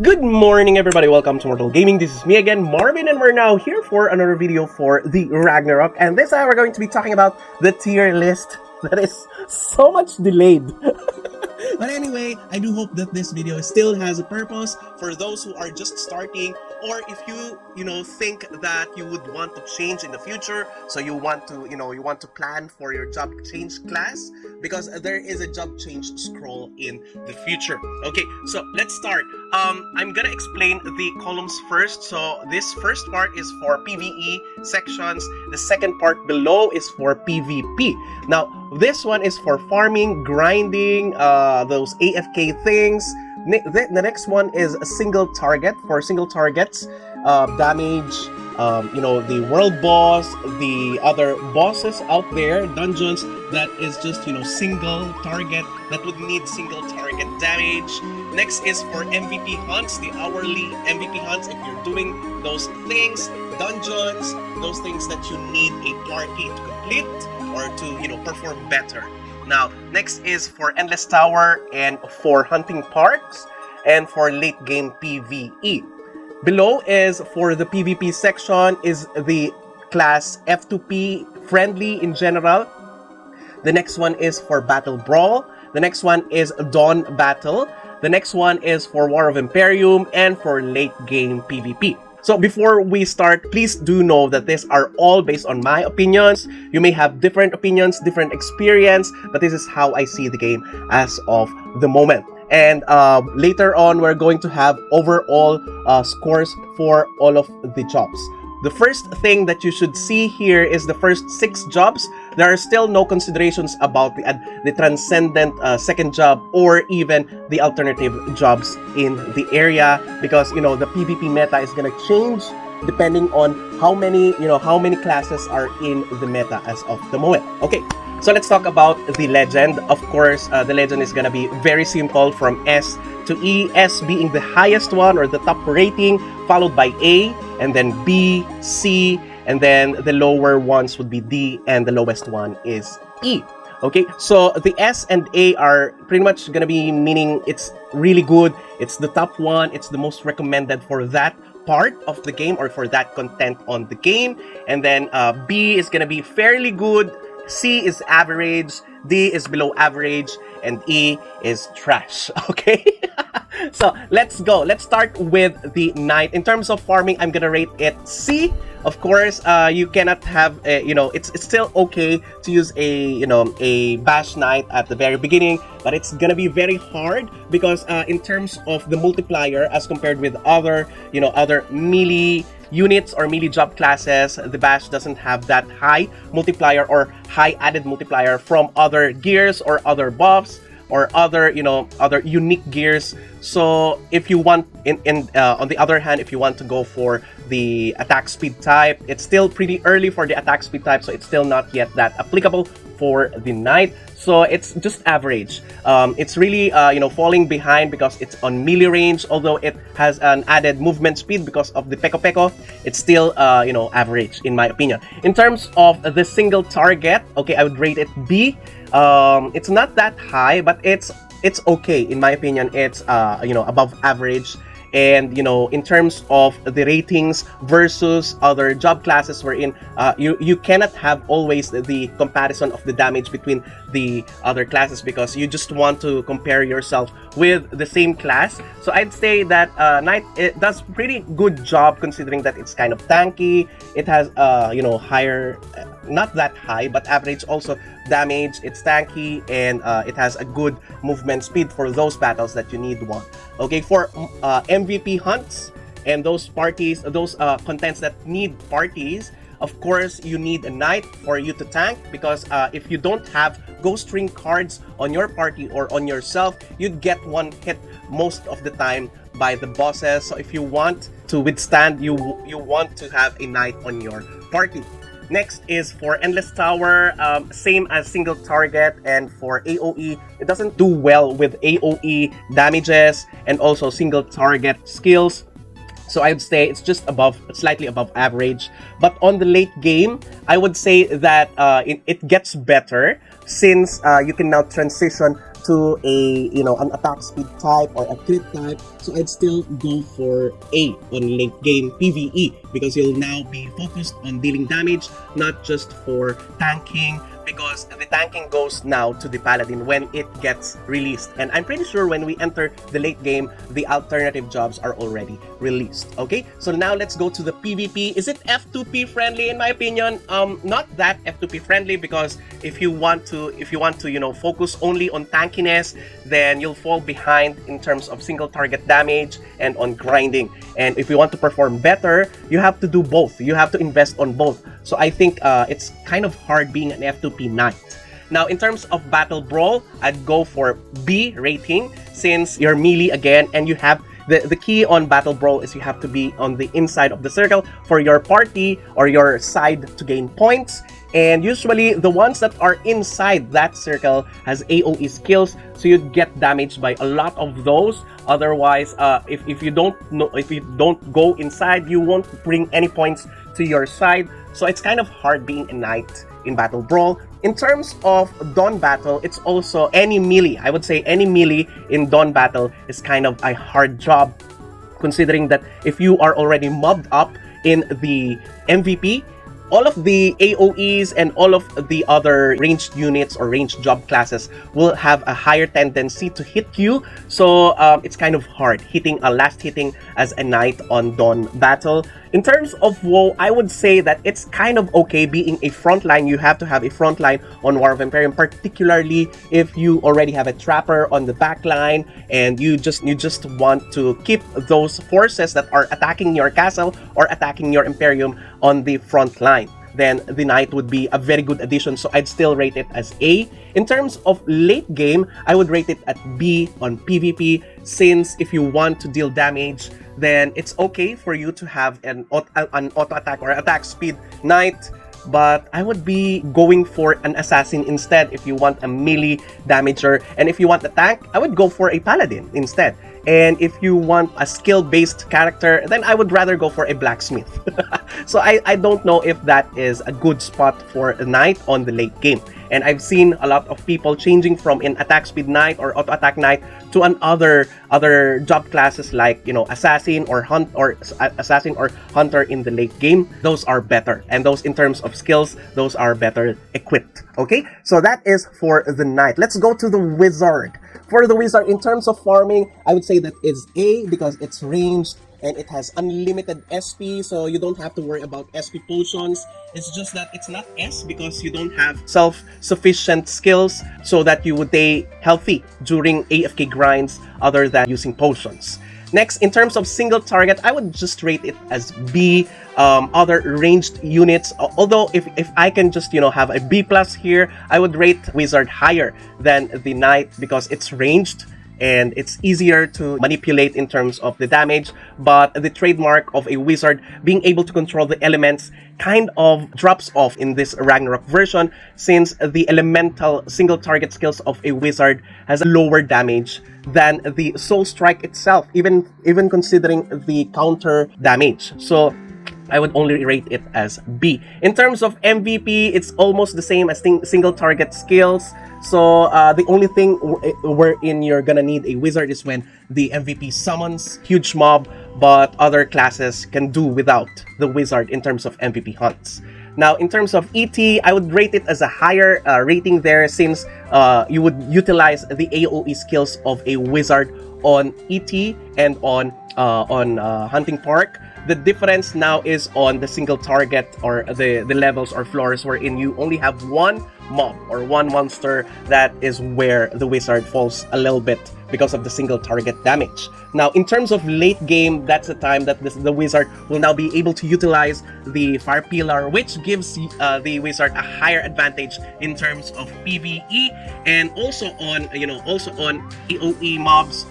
Good morning, everybody. Welcome to Immortal Gaming. This is me again, Marvin, and we're now here for another video for the Ragnarok. And this time we're going to be talking about the tier list that is so much delayed. But anyway, I do hope that this video still has a purpose for those who are just starting, or if you think that you would want to change in the future, so you want to plan for your job change class, because there is a job change scroll in the future. Okay, so let's start. I'm gonna explain the columns first. So this first part is for PvE sections. The second part below is for PvP. Now this one is for farming, grinding, those AFK things. The next one is a single target, for single targets, damage, the world boss, the other bosses out there, dungeons that is just, single target, that would need single target damage. Next is for MVP hunts, the hourly MVP hunts, if you're doing those things, dungeons, those things that you need a party to complete or to, perform better. Now, next is for Endless Tower and for hunting parks and for late game PvE. Below is for the PvP section is the class F2P friendly in general. The next one is for Battle Brawl. The next one is Dawn Battle. The next one is for War of Imperium and for late game PvP. So before we start, please do know that these are all based on my opinions. You may have different opinions, different experience, but this is how I see the game as of the moment. And later on, we're going to have overall scores for all of the jobs. The first thing that you should see here is the first 6 jobs. There are still no considerations about the transcendent second job or even the alternative jobs in the area, because the PvP meta is gonna change depending on how many classes are in the meta as of the moment. Okay, so let's talk about the legend. Of course, the legend is gonna be very simple from S to E, S being the highest one or the top rating, followed by A, and then B, C, and then the lower ones would be D, and the lowest one is E. Okay, so the S and A are pretty much gonna be meaning it's really good, it's the top one, it's the most recommended for that part of the game or for that content on the game. And then B is gonna be fairly good, C is average, D is below average, and E is trash. Okay, so let's go. Let's start with the knight. In terms of farming, I'm gonna rate it C. Of course, you cannot have it's still okay to use a bash knight at the very beginning, but it's gonna be very hard because in terms of the multiplier as compared with other melee units or melee job classes, the bash doesn't have that high multiplier or high added multiplier from other gears or other buffs or other unique gears. So if you want on the other hand, if you want to go for the attack speed type, it's still pretty early for the attack speed type, so it's still not yet that applicable for the knight. So it's just average. It's really falling behind because it's on melee range, although it has an added movement speed because of the Peko Peko. It's still average in my opinion. In terms of the single target, okay, I would rate it B. It's not that high, but it's okay in my opinion. It's above average. And in terms of the ratings versus other job classes wherein you cannot have always the comparison of the damage between the other classes, because you just want to compare yourself with the same class. So I'd say that Knight, it does pretty good job considering that it's kind of tanky. It has higher, not that high, but average also damage. It's tanky, and it has a good movement speed for those battles that you need one. Okay, for MVP hunts and those parties, those contents that need parties, of course you need a knight for you to tank, because if you don't have ghost ring cards on your party or on yourself, you'd get one hit most of the time by the bosses. So if you want to withstand, you want to have a knight on your party. Next is for Endless Tower, same as single target, and for AoE, it doesn't do well with AoE damages and also single target skills. So I would say it's just slightly above average. But on the late game, I would say that it gets better, since you can now transition to a, an attack speed type or a crit type, so I'd still go for A on late game PvE, because you'll now be focused on dealing damage, not just for tanking, because the tanking goes now to the paladin when it gets released. And I'm pretty sure when we enter the late game, the alternative jobs are already released. Okay, so now let's go to the PvP. Is it F2P friendly? In my opinion, not that F2P friendly, because if you want to focus only on tankiness, then you'll fall behind in terms of single target damage and on grinding. And if you want to perform better, you have to do both. You have to invest on both. So I think it's kind of hard being an F2P knight. Now, in terms of Battle Brawl, I'd go for B rating, since you're melee again, and you have the key on Battle Brawl is you have to be on the inside of the circle for your party or your side to gain points. And usually the ones that are inside that circle has AoE skills, so you'd get damaged by a lot of those. Otherwise, if you don't go inside, you won't bring any points to your side. So it's kind of hard being a knight in Battle Brawl. In terms of Dawn Battle, it's also any melee. I would say any melee in Dawn Battle is kind of a hard job, considering that if you are already mobbed up in the MVP, all of the AoEs and all of the other ranged units or ranged job classes will have a higher tendency to hit you. So it's kind of hard last hitting as a knight on Dawn Battle. In terms of WoW, I would say that it's kind of okay being a frontline. You have to have a frontline on War of Imperium, particularly if you already have a trapper on the back line and you just want to keep those forces that are attacking your castle or attacking your Imperium on the front line. Then the knight would be a very good addition, so I'd still rate it as A. In terms of late game, I would rate it at B on PvP, since if you want to deal damage, then it's okay for you to have an auto attack or attack speed knight, but I would be going for an assassin instead if you want a melee damager. And if you want a tank, I would go for a paladin instead. And if you want a skill-based character, then I would rather go for a blacksmith. So I don't know if that is a good spot for a knight on the late game. And I've seen a lot of people changing from an attack speed knight or auto attack knight to other job classes like assassin or hunter in the late game. Those are better, and those in terms of skills, those are better equipped. Okay, so that is for the knight. Let's go to the wizard. For the wizard, in terms of farming, I would say that it's A, because it's ranged and it has unlimited SP, so you don't have to worry about SP potions. It's just that it's not S because you don't have self-sufficient skills so that you would stay healthy during AFK grinds other than using potions. Next, in terms of single target, I would just rate it as B. Other ranged units, although if I can just have a B plus here, I would rate wizard higher than the knight because it's ranged and it's easier to manipulate in terms of the damage. But the trademark of a wizard being able to control the elements kind of drops off in this Ragnarok version, since the elemental single target skills of a wizard has a lower damage than the soul strike itself, even considering the counter damage. So I would only rate it as B. In terms of MVP, it's almost the same as single target skills. So the only thing wherein you're gonna need a wizard is when the MVP summons huge mob, but other classes can do without the wizard in terms of MVP hunts. Now, in terms of ET, I would rate it as a higher rating there, since you would utilize the AoE skills of a wizard on ET and on Hunting Park. The difference now is on the single target or the levels or floors wherein you only have one mob or one monster. That is where the wizard falls a little bit because of the single target damage. Now, in terms of late game, that's the time that the wizard will now be able to utilize the fire pillar, which gives the wizard a higher advantage in terms of PvE and also on AoE mobs.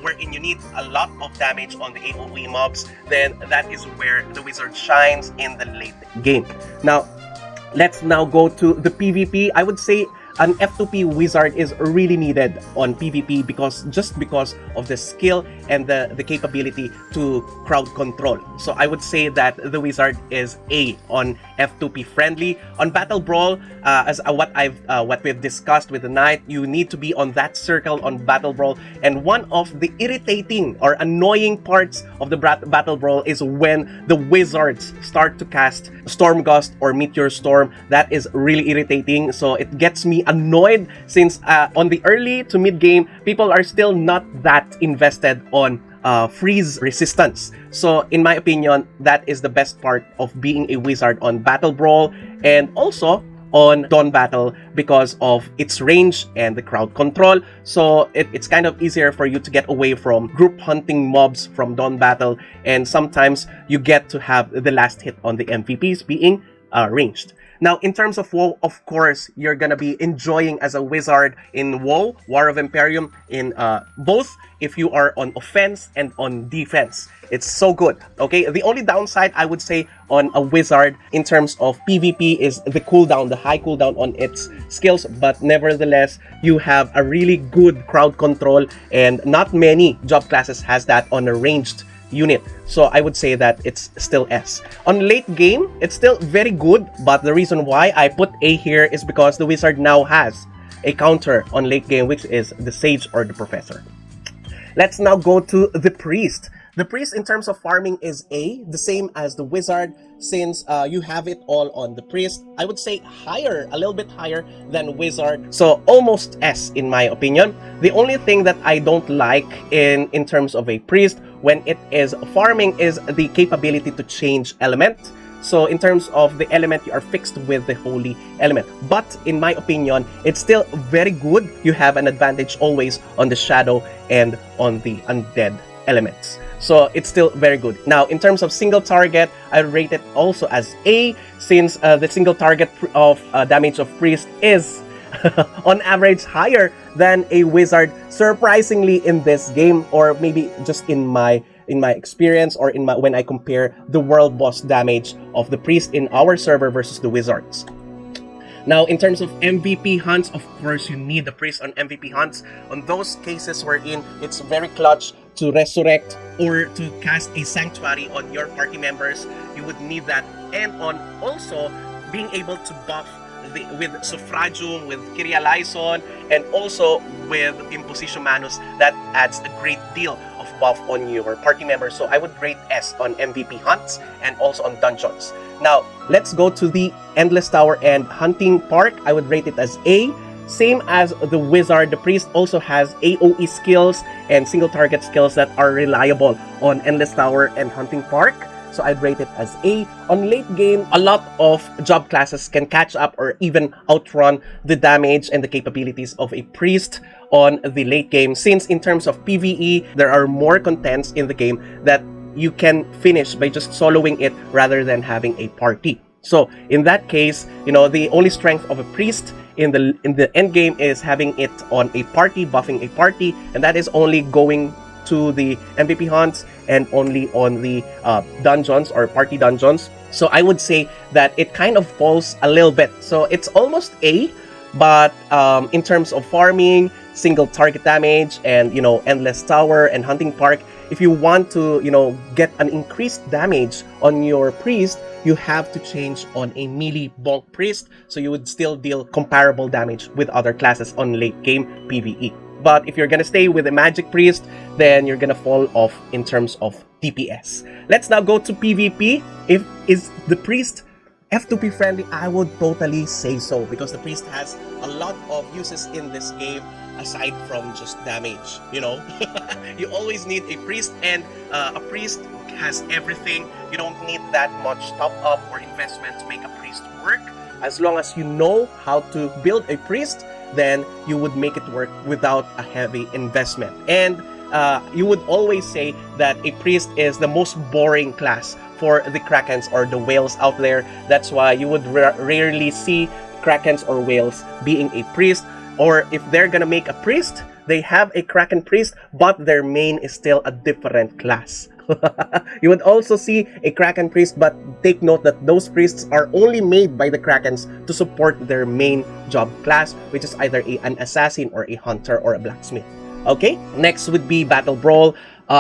Wherein you need a lot of damage on the AoE mobs, then that is where the wizard shines in the late game. Now, let's now go to the PvP. I would say an F2P wizard is really needed on PvP because of the skill and the capability to crowd control. So I would say that the wizard is A on F2P friendly. On Battle Brawl, as what we've discussed with the knight, you need to be on that circle on Battle Brawl. And one of the irritating or annoying parts of the Battle Brawl is when the wizards start to cast Storm Gust or Meteor Storm. That is really irritating. So it gets me annoyed since on the early to mid game, people are still not that invested on freeze resistance. So in my opinion, that is the best part of being a wizard on Battle Brawl and also on Dawn Battle because of its range and the crowd control. So it's kind of easier for you to get away from group hunting mobs from Dawn Battle, and sometimes you get to have the last hit on the MVPs being ranged. Now, in terms of WoW, of course, you're gonna be enjoying as a wizard in WoW, War of Imperium, in both if you are on offense and on defense. It's so good, okay? The only downside, I would say, on a wizard in terms of PvP is the cooldown, the high cooldown on its skills, but nevertheless, you have a really good crowd control, and not many job classes has that on a ranged unit. So I would say that it's still S. On late game, it's still very good, but the reason why I put A here is because the wizard now has a counter on late game, which is the sage or the professor. Let's now go to the priest. The priest in terms of farming is A, the same as the wizard, since you have it all on the priest. I would say higher, a little bit higher than wizard, so almost S in my opinion. The only thing that I don't like in terms of a priest when it is farming is the capability to change element. So in terms of the element, you are fixed with the holy element. But in my opinion, it's still very good. You have an advantage always on the shadow and on the undead elements. So it's still very good. Now, in terms of single target, I rate it also as A, since the single target of damage of priest is on average higher than a wizard, surprisingly in this game, or maybe just in my experience, or when I compare the world boss damage of the priest in our server versus the wizards. Now, in terms of MVP hunts, of course, you need the priest on MVP hunts. On those cases wherein it's very clutch to resurrect or to cast a sanctuary on your party members, you would need that. And on also being able to buff with Suffragium, with Kyria Lyson, and also with Imposition Manus, that adds a great deal of buff on your party members. So I would rate S on MVP hunts and also on dungeons. Now, let's go to the Endless Tower and Hunting Park. I would rate it as A. Same as the wizard, the priest also has AoE skills and single target skills that are reliable on Endless Tower and Hunting Park. So I'd rate it as A. On late game, a lot of job classes can catch up or even outrun the damage and the capabilities of a priest on the late game, since in terms of PvE, there are more contents in the game that you can finish by just soloing it rather than having a party. So in that case, you know, the only strength of a priest in the end game is having it on a party, buffing a party, and that is only going to the MVP hunts and only on the dungeons or party dungeons. So I would say that it kind of falls a little bit. So it's almost A, but in terms of farming, single target damage, and Endless Tower and Hunting Park, if you want to get an increased damage on your priest, you have to change on a melee bulk priest, so you would still deal comparable damage with other classes on late game PvE. But if you're gonna stay with a magic priest, then you're gonna fall off in terms of DPS. Let's now go to PvP. Is the priest F2P friendly? I would totally say so, because the priest has a lot of uses in this game aside from just damage. You always need a priest, and a priest has everything. You don't need that much top up or investment to make a priest work. As long as you know how to build a priest, then you would make it work without a heavy investment. And you would always say that a priest is the most boring class for the Krakens or the whales out there. That's why you would rarely see Krakens or whales being a priest. Or if they're gonna make a priest, they have a Kraken priest, but their main is still a different class. You would also see a Kraken priest, but take note that those priests are only made by the Krakens to support their main job class, which is either an assassin or a hunter or a blacksmith. Okay, next would be Battle Brawl.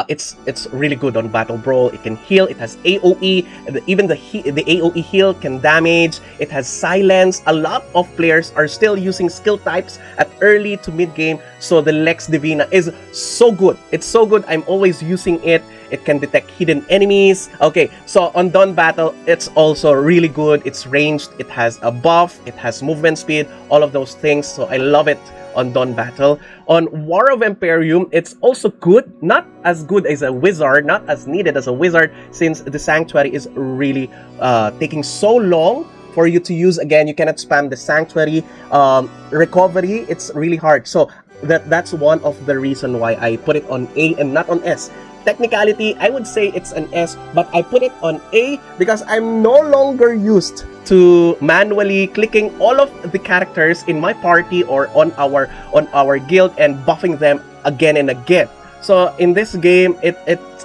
It's really good on Battle Brawl. It can heal. It has AOE. Even the AOE heal can damage. It has silence. A lot of players are still using skill types at early to mid game. So the Lex Divina is so good. It's so good. I'm always using it. It can detect hidden enemies. Okay, so on Dawn Battle, it's also really good. It's ranged. It has a buff. It has movement speed. All of those things. So I love it on Dawn Battle. On War of Imperium, it's also good. Not as good as a wizard, not as needed as a wizard, since the Sanctuary is really taking so long for you to use. Again, you cannot spam the Sanctuary. Recovery, it's really hard. So that's one of the reason why I put it on A and not on S. Technicality, I would say it's an S, but I put it on A because I'm no longer used to manually clicking all of the characters in my party or on our guild and buffing them again and again. So in this game,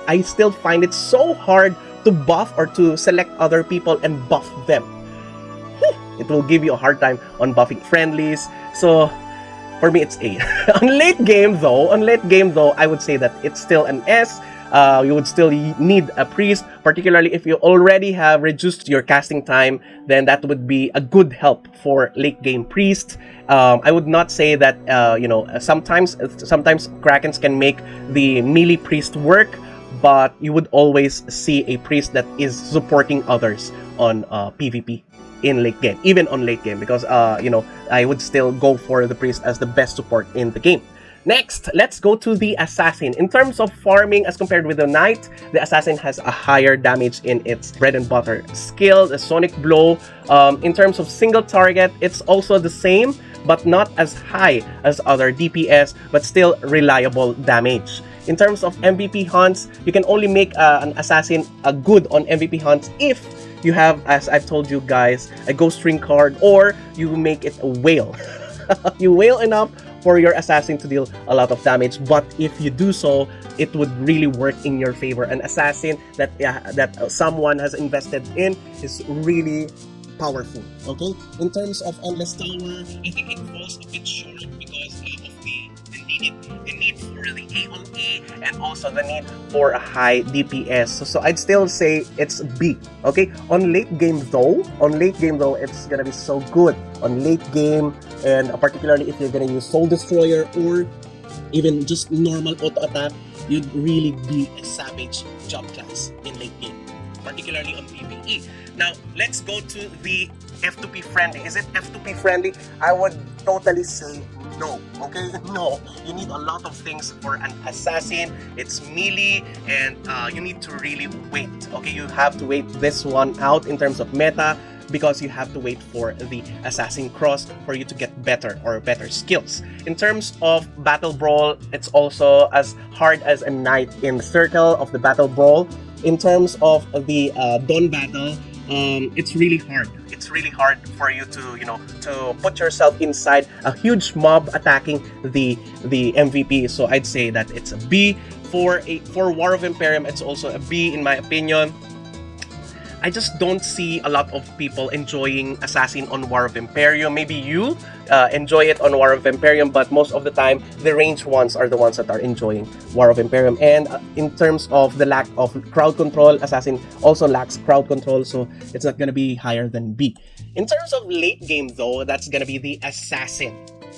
I still find it so hard to buff or to select other people and buff them. It will give you a hard time on buffing friendlies. So for me, it's A. On late game though, I would say that it's still an S. You would still need a priest, particularly if you already have reduced your casting time. Then that would be a good help for late game priest. I would not say that sometimes Krakens can make the melee priest work, but you would always see a priest that is supporting others on PvP in late game, even on late game, because I would still go for the priest as the best support in the game. Next, let's go to the assassin. In terms of farming, as compared with the knight, the assassin has a higher damage in its bread and butter skill, the sonic blow. In terms of single target, it's also the same, but not as high as other DPS, but still reliable damage. In terms of MVP hunts, you can only make an assassin good on MVP hunts if you have, as I've told you guys, a ghost ring card, or you make it a whale. You whale enough for your assassin to deal a lot of damage, but if you do so, it would really work in your favor. An assassin that someone has invested in is really powerful. Okay, in terms of Endless Tower, I think it falls a bit short because of the need for the AOE and also the need for a high DPS. So I'd still say it's B. Okay, on late game though, it's gonna be so good on late game, and particularly if you're gonna use Soul Destroyer or even just normal auto attack, you'd really be a savage job class in late game, particularly on PvE. Now let's go to the F2P friendly. Is it F2P friendly? I would totally say no. Okay, no. You need a lot of things for an assassin. It's melee, and you need to really wait. Okay, you have to wait this one out in terms of meta, because you have to wait for the assassin cross for you to get better skills. In terms of battle brawl, it's also as hard as a knight in the circle of the battle brawl. In terms of the Dawn battle, it's really hard. It's really hard for you to put yourself inside a huge mob attacking the MVP. So I'd say that it's a B. For War of Imperium, it's also a B in my opinion. I just don't see a lot of people enjoying Assassin on War of Imperium. Maybe you enjoy it on War of Imperium, but most of the time, the ranged ones are the ones that are enjoying War of Imperium. And in terms of the lack of crowd control, Assassin also lacks crowd control, so it's not going to be higher than B. In terms of late game though, that's going to be the Assassin.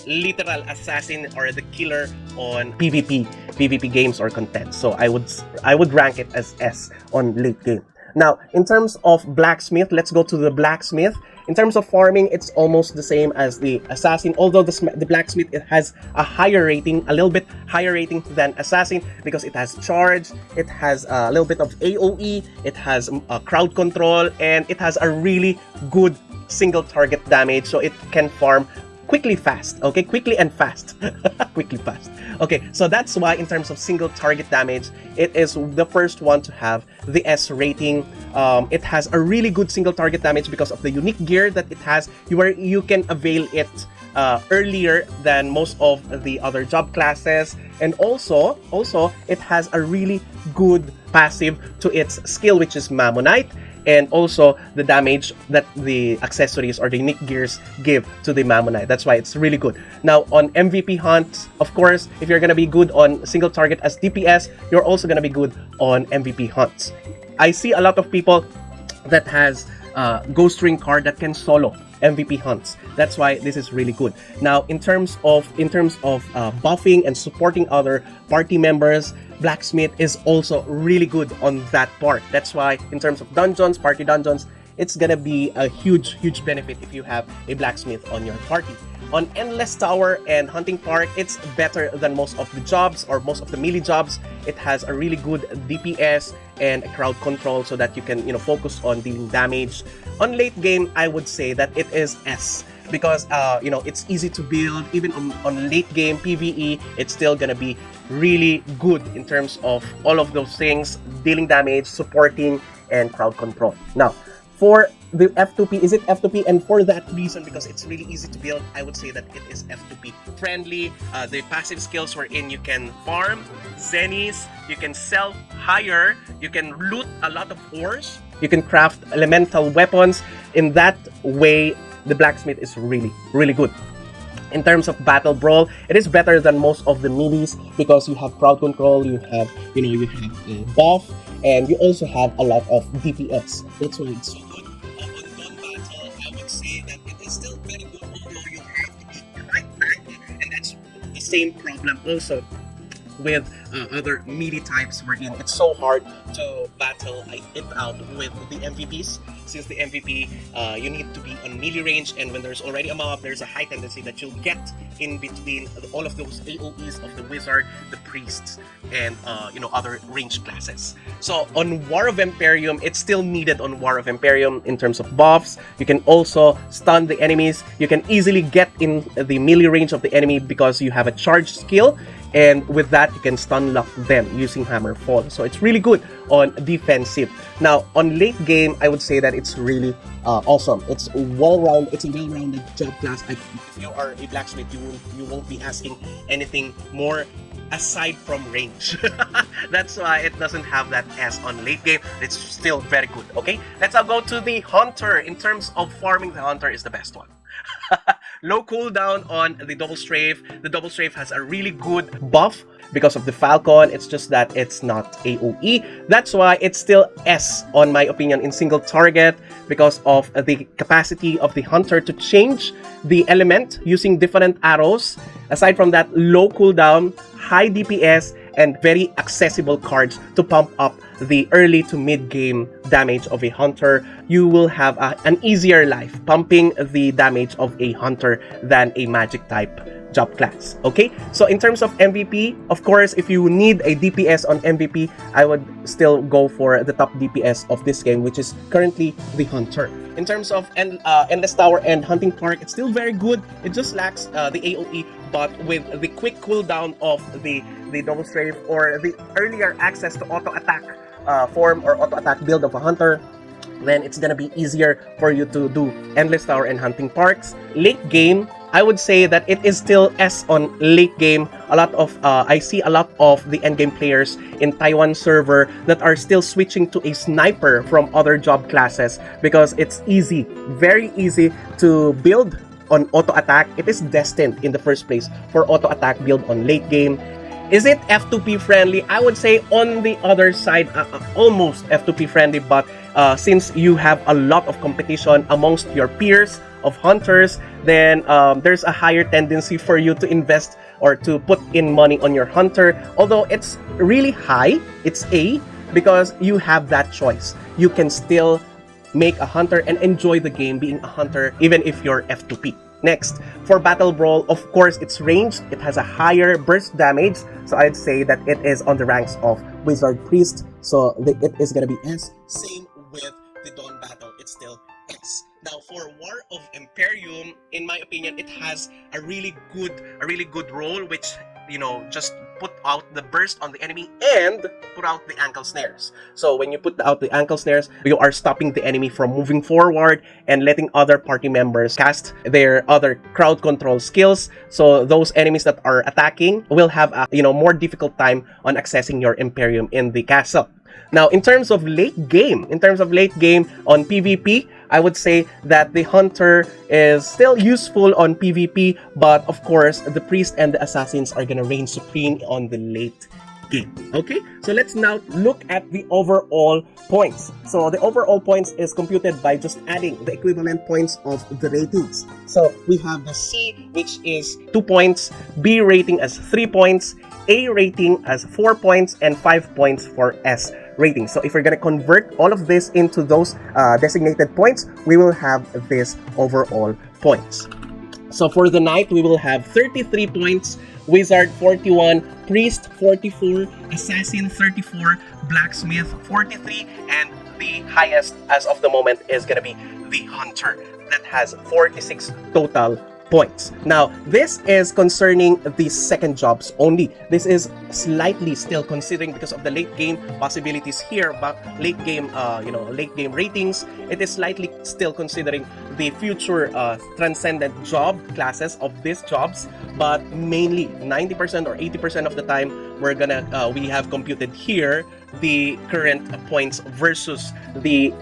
Literal assassin or the killer on PvP games or content. So I would rank it as S on late game. Now, in terms of Blacksmith, let's go to the Blacksmith. In terms of farming, it's almost the same as the Assassin, although the Blacksmith, it has a higher rating, a little bit higher rating than Assassin, because it has charge, it has a little bit of AOE, it has crowd control, and it has a really good single target damage, so it can farm quickly fast. Okay, quickly and fast. Quickly fast. Okay, so that's why in terms of single target damage, it is the first one to have the S rating. It has a really good single target damage because of the unique gear that it has, where you can avail it earlier than most of the other job classes, and also it has a really good passive to its skill, which is Mammonite, and also the damage that the accessories or the unique gears give to the Mammonite. That's why it's really good. Now, on MVP hunts, of course, if you're gonna be good on single target as DPS, you're also gonna be good on MVP hunts. I see a lot of people that has Ghost Ring card that can solo MVP hunts. That's why this is really good. Now, in terms of buffing and supporting other party members, Blacksmith is also really good on that part. That's why in terms of dungeons, party dungeons, it's gonna be a huge benefit if you have a Blacksmith on your party. On Endless Tower and Hunting Park, it's better than most of the jobs or most of the melee jobs. It has a really good DPS and a crowd control so that you can, focus on dealing damage. On late game, I would say that it is S because it's easy to build. Even on late game PvE, it's still gonna be really good in terms of all of those things: dealing damage, supporting, and crowd control. Now, for the F2P, is it F2P? And for that reason, because it's really easy to build, I would say that it is F2P friendly. The passive skills wherein you can farm zennies, you can sell higher, you can loot a lot of ores, you can craft elemental weapons. In that way, the Blacksmith is really good. In terms of battle brawl, it is better than most of the melees because you have crowd control, you have buff, and you also have a lot of DPS. That's why it's so good. On non-battle, I would say that it is still very good, although you have to be right back, and that's the same problem also with other melee types wherein it's so hard to battle it out with the MVPs. Since the MVP, you need to be on melee range, and when there's already a mob, there's a high tendency that you'll get in between all of those AoEs of the wizard, the priests, and other ranged classes. So on War of Imperium, it's still needed on War of Imperium in terms of buffs. You can also stun the enemies. You can easily get in the melee range of the enemy because you have a charge skill, and with that you can stun lock them using Hammer Fall. So it's really good on defensive. Now on late game, I would say that it's really awesome. It's a well-rounded job class. If you are a Blacksmith, you won't be asking anything more aside from range. That's why it doesn't have that S on late game. It's still very good. Okay, let's now go to the Hunter. In terms of farming, the Hunter is the best one. Low cooldown on the double strafe. The double strafe has a really good buff because of the Falcon. It's just that it's not AoE. That's why it's still S on my opinion in single target because of the capacity of the Hunter to change the element using different arrows. Aside from that, low cooldown, high DPS, and very accessible cards to pump up the early to mid game damage of a Hunter. You will have an easier life pumping the damage of a Hunter than a magic type job class. Okay, so in terms of MVP, of course, if you need a DPS on MVP, I would still go for the top DPS of this game, which is currently the Hunter. In terms of Endless Tower and Hunting Park, it's still very good. It just lacks the AoE, but with the quick cooldown of the double strafe or the earlier access to auto attack form or auto attack build of a Hunter, then it's gonna be easier for you to do Endless Tower and Hunting Parks. Late game, I would say that it is still S on late game. I see a lot of the endgame players in Taiwan server that are still switching to a sniper from other job classes because it's easy, very easy to build on auto attack. It is destined in the first place for auto attack build on late game. Is it F2P friendly? I would say on the other side, almost F2P friendly, but since you have a lot of competition amongst your peers of hunters, then there's a higher tendency for you to invest or to put in money on your Hunter. Although it's really high, it's A, because you have that choice. You can still make a Hunter and enjoy the game being a Hunter even if you're F2P. Next, for Battle Brawl, of course, it's ranged. It has a higher burst damage, so I'd say that it is on the ranks of Wizard Priest, so it is gonna be S. Same with the Dawn Battle, it's still S. Now, for War of Imperium, in my opinion, it has a really good role, which just put out the burst on the enemy and put out the ankle snares. So when you put out the ankle snares, you are stopping the enemy from moving forward and letting other party members cast their other crowd control skills. So those enemies that are attacking will have a more difficult time on accessing your Imperium in the castle. Now, in terms of late game on PvP, I would say that the Hunter is still useful on PvP, but of course, the Priest and the Assassins are gonna reign supreme on the late game. Okay, so let's now look at the overall points. So the overall points is computed by just adding the equivalent points of the ratings. So we have the C, which is 2 points, B rating as 3 points, A rating as 4 points, and 5 points for S rating. So if we're gonna convert all of this into those designated points, we will have this overall points. So for the Knight, we will have 33 points, Wizard 41, Priest 44, Assassin 34, Blacksmith 43, and the highest as of the moment is gonna be the Hunter that has 46 total points. Now, this is concerning the second jobs only. This is slightly still considering because of the late game possibilities here, but late game ratings, it is slightly still considering the future transcendent job classes of these jobs, but mainly 90% or 80% of the time we have computed here the current points versus the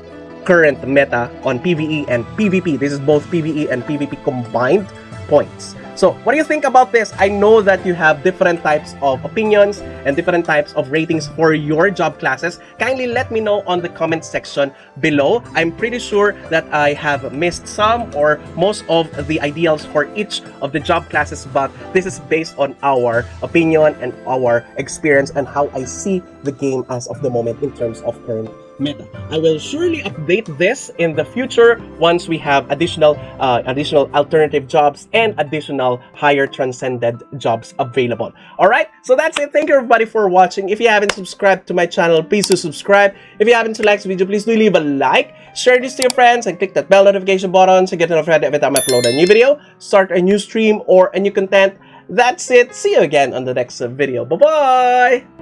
current meta on PvE and PvP. This is both PvE and PvP combined points. So what do you think about this? I know that you have different types of opinions and different types of ratings for your job classes. Kindly let me know on the comment section below. I'm pretty sure that I have missed some or most of the ideals for each of the job classes, but this is based on our opinion and our experience and how I see the game as of the moment in terms of current meta. I will surely update this in the future once we have additional alternative jobs and additional higher transcended jobs available. Alright, so that's it. Thank you everybody for watching. If you haven't subscribed to my channel, please do subscribe. If you haven't liked this video, please do leave a like, share this to your friends, and click that bell notification button to get notified every time I upload a new video, start a new stream, or a new content. That's it. See you again on the next video. Bye-bye!